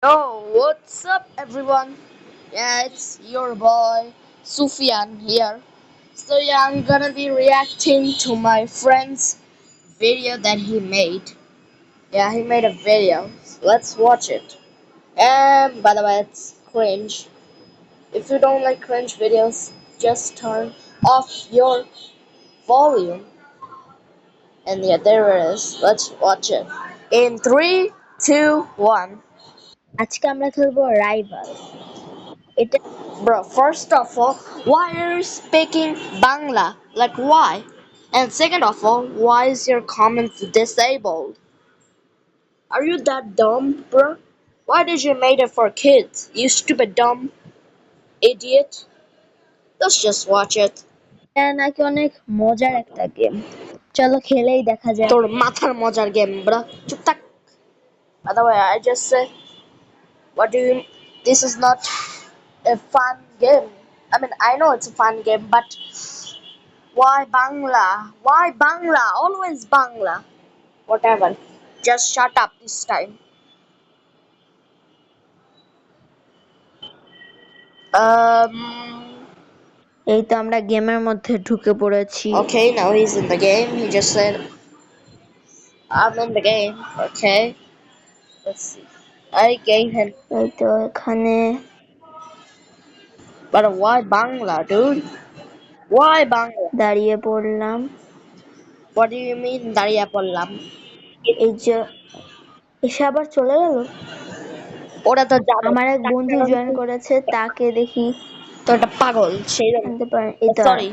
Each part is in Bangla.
Yo, what's up, everyone? Yeah, it's your boy Sufyan here. So, yeah, I'm gonna be reacting to my friend's video that he made. Yeah, he made a video. So let's watch it. And by the way, it's cringe. If you don't like cringe videos, just turn off your volume. And yeah, there it is. Let's watch it. In three, two, one. আজকে আমরা খেলবো রাইভালস। এটা Bro, first of all, why are you speaking Bangla? Like, why? And second of all, why is your comments disabled? Are you that dumb, bro? Why did you make it for kids? You stupid dumb idiot. Let's just watch it. নাকি অনেক মজার একটা গেম। চলো খেলেই দেখা যাক। তোর মাথার মজার game, bro. চুপ থাক. By the way, I just said, what do you? This is not a fun game. I mean, I know it's a fun game, but why Bangla? Why Bangla? Always Bangla. Whatever. Just shut up this time. Um. এই তো আমরা গেমের মধ্যে ঢুকে পড়েছি। Okay, now he's in the game. He just said, "I'm in the game." Okay. Let's see. I gave him. এই তো এখানে But why Bangla, dude? Why Bangla? দাঁড়িয়ে পড়লাম। What do you mean, দাঁড়িয়ে পড়লাম? এই যে এসে আবার চলে গেল। ওরা তো যাবে। আমার এক বন্ধু জয়েন করেছে, তাকে দেখি তো একটা পাগল সেই জন্য। আনতে পারেন। এই তো Sorry.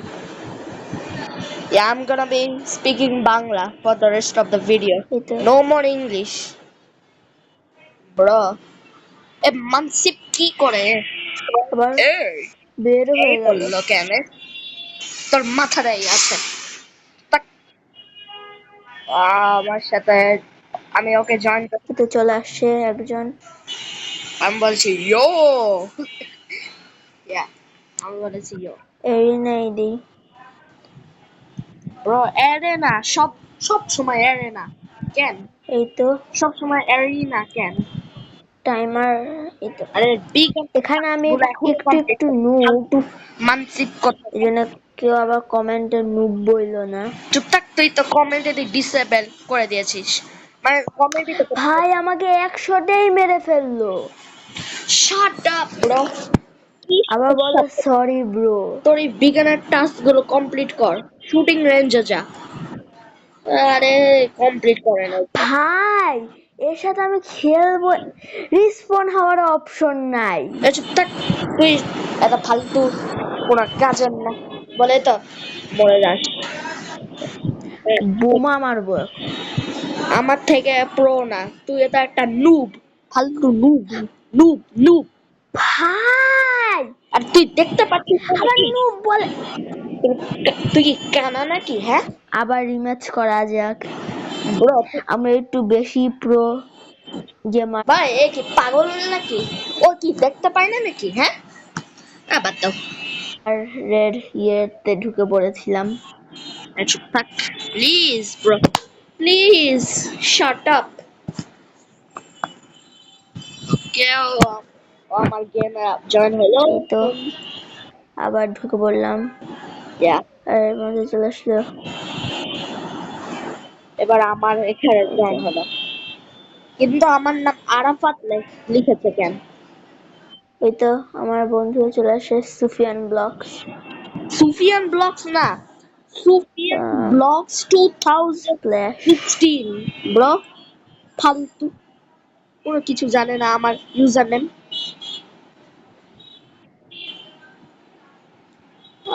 Yeah, I'm gonna be speaking Bangla for the rest of the video. এই তো No more English, bro. এ মানসিক কি করে? আবার এই বের এই হয়ে গেল। বললো কেন? তোর মাথাটাই আছে। তাক, আমার সাথে আমি ওকে জয়েন করতে এই তো চলে আসছে একজন। আমি বলছি ইয়ো ইয়া আমি বলেছি ইয়ো এরিনা দিই। ব্রো অ্যারেনা সব সব সময় অ্যারেনা কেন এই তো সব সময় অ্যারিনা কেন টাইমার। এই তো আরে বিগ এখানে আমি গুলো এখন একটু কমপ্লিট একটু নুব, ফালতু মানসিক কথা এই জন্য কেউ আবার কমেন্টে নুব বইলো না। চুপ থাক তুই তো কমেন্টে ডিসেবল করে দিয়েছিস মানে কমেন্টই তো করতে ভাই আমাকে 100টাই মেরে ফেললো। শাট আপ ব্রো কি আবার বলো সমস্যা সরি ব্রো। তোর এই বিগিনার টাস্ক গুলো কমপ্লিট কর শুটিং রেঞ্জে যা আরে কমপ্লিট করে না ভাই এর সাথে আমি খেলবো, রিসপন হওয়ার অপশন নাই। এ চুপ থাক তুই এত ফালতু কোন কাজের না বলে তো মরে যাস বোমা মারবো এখন। আমার থেকে প্রো না তুই এটা একটা নুব ফালতু নুব নুব নুব ভাই আর তুই দেখতে পাচ্ছিস না আবার নাকি নুব বলে। তুই কি কানা নাকি হ্যাঁ আবার রিম্যাচ করা যাক। ব্রো আমরা একটু বেশি প্রো গেমার। ভাই এ কি পাগল নাকি ও কি দেখতে পায় না নাকি হ্যাঁ বাদ দাও রেড ইয়েতে ঢুকে পড়েছিলাম। চুপ থাক please bro please shut up কেউ আমার গেমে জয়েন হলো এই তো আবার ঢুকে পড়লাম। ইয়া আর এর মধ্যে চলে আসলো। এবার আমার এখানে এই তো জয়েন হলো কিন্তু আমার নাম আরাফাত লিখেছে কেন এই তো আমার বন্ধু চলে আসে সুফিয়ান ব্লগস। সুফিয়ান ব্লগস না সুফিয়ান ব্লগস স্প্ল্যাশ। 2016 ব্রো ফালতু কোনো কিছু জানে না আমার ইউজার নেম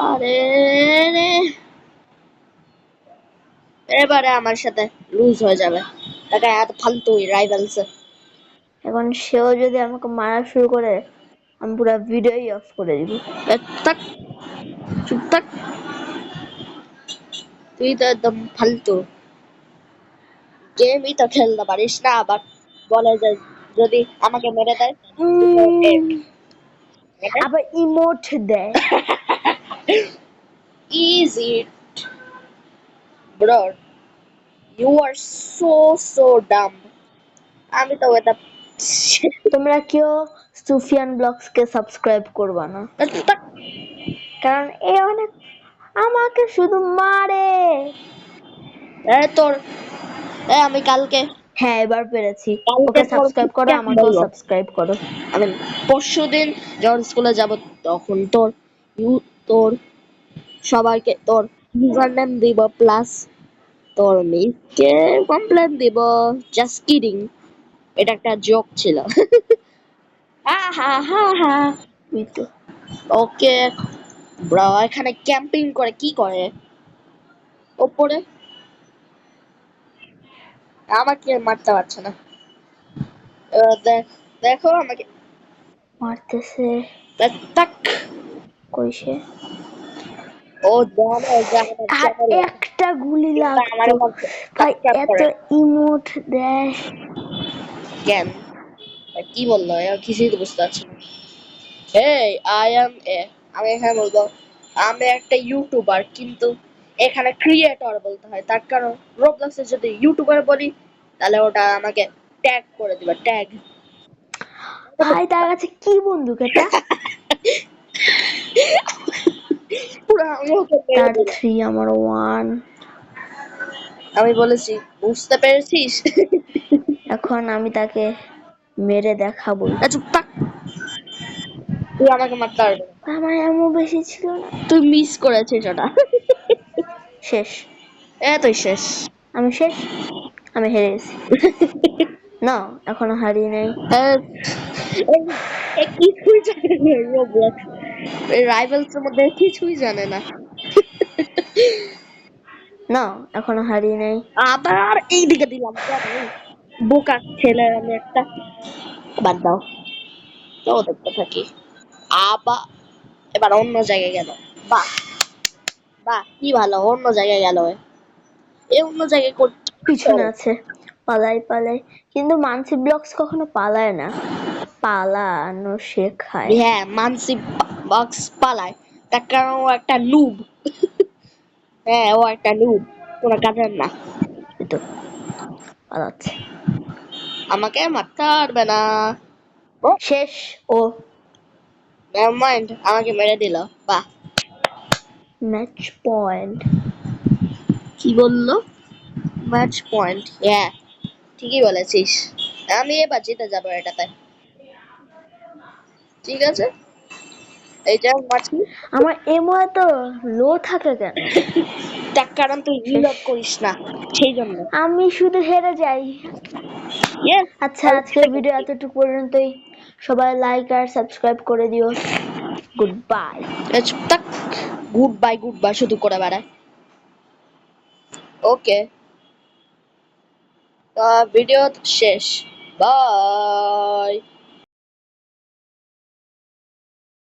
আরে রে, এবারে আমার সাথে লুজ হয়ে যাবে তাকে এত ফালতু রাইভালস এখন সেও যদি আমাকে মারা শুরু করে, আমি পুরো ভিডিওই অফ করে দিব। থাক চুপ থাক তুই তো একদম ফালতু গেমই তো খেলতে পারিস না আবার বলে যে যদি আমাকে মেরে দেয় উম, আবার ইমোট দেয়। easy bro you are so dumb আমি তো এটা তোমরা কেউ সুফিয়ান ব্লগসকে সাবস্ক্রাইব করবা না, কারণ এ অনেক আমাকে শুধু মারে। তোর আমি কালকে হ্যাঁ এবার পেরেছি। কালকে ওকে তোর সাবস্ক্রাইব করো, scam আমাকেও বললো। সাবস্ক্রাইব করো। আমি পরশুদিন যখন স্কুলে যাব তখন তোর সবাইকে তোর ইউজার নেম দিব প্লাস তোর মিসকে কমপ্লেন দিব। জাস্ট কিডিং, এটা একটা জোক ছিল। হা হা হা হা। তুই তো ওকে ব্রো, এখানে ক্যাম্পিং করে কি করে ওপরে? আমাকে মারতে পারছে না। দেখো আমাকে মারতেছে। তাক। কইসে ও জানে যে আমার আর ঝামেলা, একটা গুলি কিন্তু আমার লাগতো। ভাই সাবস্ক্রাইব এত করে ইমোট দেয়। কেন? কি বললো কিছুই তো বুঝতে পারছি না। হেই আই এম এ, আমি এখানে বলবো আমি একটা ইউটিউবার, কিন্তু এখানে ক্রিয়েটর বলতে হয়। তার কারণ রোবলক্সে যদি ইউটিউবার বলি তাহলে ওটা আমাকে ট্যাগ করে দিবে, ট্যাগ। ভাই তার কাছে কি বন্দুক এটা? পুরো আমি ওকে মেরে তার দিলাম। 3 আমার 1। আমি বলেছি বুঝতে পেরেছিস? এখন আমি তাকে মেরে দেখাবই। চুপ থাক, তুই আমাকে মারতে পারবি না। আমার এমন বেশি ছিল না। তুই মিস করেছিস ওটা। শেষ। তুই শেষ। আমি শেষ। আমি হেরে গেছি। না এখনো হারিয়ে নাই। কিছুই জানে না রোবলক্স, রাইভালস এর মধ্যে কিছুই জানে না। না এখনো হারিয়ে নাই। আবার এইদিকে দিলাম কেন? বোকা ছেলে আমি একটা। বাদ দাও, তো দেখতে থাকি। আবার এবার অন্য জায়গায় গেল। বাহ বাহ, কি ভালো, অন্য জায়গায় গেল। এ অন্য জায়গায় পিছনে আছে। পালাই পালাই। কিন্তু মানসি ব্লগস কখনো পালায় না, পালানো শেখায়। হ্যাঁ, মানসি বক্স পালায়, তার কারণ ও একটা নুব। হ্যাঁ, ও একটা নুব, কোনো কাজের না। এই তো পালাচ্ছে। আমাকে মারতে পারবে না। ও শেষ ও। নেভার মাইন্ড, আমাকে মেরে দিল। বাহ। Match point. কি বললো? ম্যাচ পয়েন্ট, হ্যাঁ ঠিকই বলেছিস। আমি এবার জিতে যাবো এটাতে। ঠিক আছে, এইটা মাছি। আমার এমো এত লো থাকে কেন? তার কারণ তুই শেষ। রিলোড করিস না, সেই জন্য। আমি শুধু হেরে যাই। ইয়েস, আচ্ছা আজকের ভিডিও এতটুকু পর্যন্তই। সবাই লাইক আর সাবস্ক্রাইব করে দিও। Good bye. Good bye, good bye শুধু করে বেড়ায়। ওকে, ভিডিও শেষ। বাই।